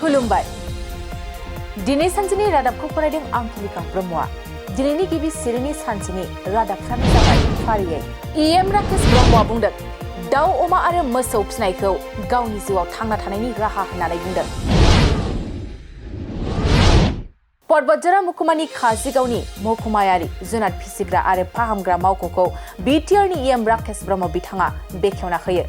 खुलुमबाय दिनै सानसेनि रादाबखौ फरायदों आं किलिका ब्रह्मआ दिनैनि गिबि सिरिनि सानसेनि रादाबफ्रानो जाबाय फारियै इएम राकेश ब्रह्मआ बुंदों दाउ अमा आरो मोसौ फिनायखौ गावनि जिउआव थांना थानायनि राहा होननानै बुंदों पर्बतजरा महकुमानि काजिगावनि महकुमायारि जुनार फिसिग्रा आरो फाहामग्रा मावख'खौ बिटिआरनि इएम राकेश ब्रह्म बिथाङा बेखेवना होयो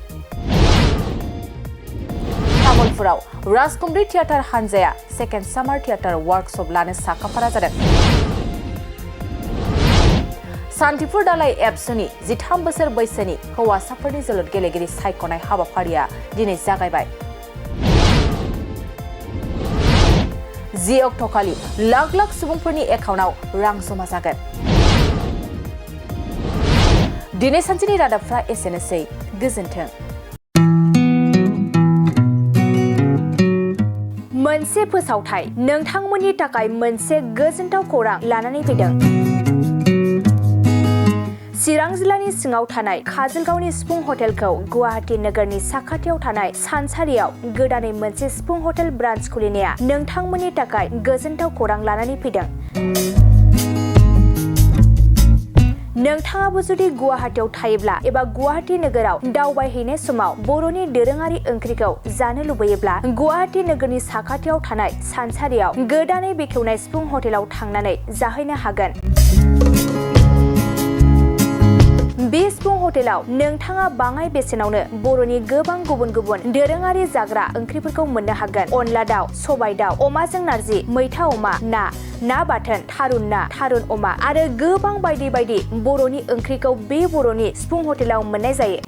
तामुलपुराव राजकुमारी थियेटार हानजाया सेकेन्ड सामार थियेटार वर्कशप लानो साखाफारा जादों सान्तिपुर दालाइ एबसुनि 13 बोसोर बैसोनि हौवासाफोरनि जोलुर गेलेगिरि सायख'नाय हाबाफारिया दिनै जागायबाय 10 अक्ट'खालि लाख लाख सुबुंफोरनि एकाउन्टआव रां जमा जागोन दिनै सानसेनि रादाबफ्रा एसेनोसै गोजोन्थों मोनसे फोसावथाय नोंथांमोननि थाखाय मोनसे गोजोनथाव खौरां लानानै फैदों चिरां जिल्लानि सिङाव थानाय काजलगावनि सिफुं हटेलखौ गुवाहाटी नोगोरनि साखाथियाव थानाय सानसारियाव गोदानै मोनसे सिफुं हटेल ब्रान्च खुलिनाया नोंथांमोननि थाखाय गोजोनथाव खौरां लानानै फैदों नोंथाङाबो जुदि गुवाहाटीयाव थायोब्ला एबा गुवाहाटी नोगोराव दावबायहैनाय समाव बर'नि दोरोङारि ओंख्रिखौ जानो लुबैयोब्ला गुवाहाटी नोगोरनि साखाथियाव थानाय सानसारियाव गोदानै बेखेवनाय सिफुं हटेलाव थांनानै जाहैनो हागोन बे सिफुं हटेलाव नोंथाङा बाङाय बेसेनावनो बर'नि गोबां गुबुन गुबुन दोरोङारि जाग्रा ओंख्रिफोरखौ मोननो हागोन अनला दाउ सबाय दाउ अमाजों नारजि मैथा अमा ना बाथोन थारुन ना थारुन अमा आरो गोबां बायदि बायदि बर'नि ओंख्रिखौ बे बर'नि सिफुं हटेलाव मोननाय जायो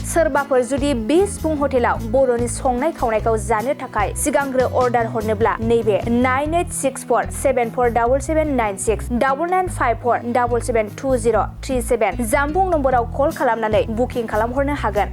सोरबाफोर जुदि बे सिफुं हटेलाव बर'नि संनाय खावनायखौ जानो थाखाय सिगांग्रो अर्डार हरनोब्ला नैबे 9864747796 9954772037 जानबुं नम्बराव कल खालामनानै बुकिं खालामहरनो हागोन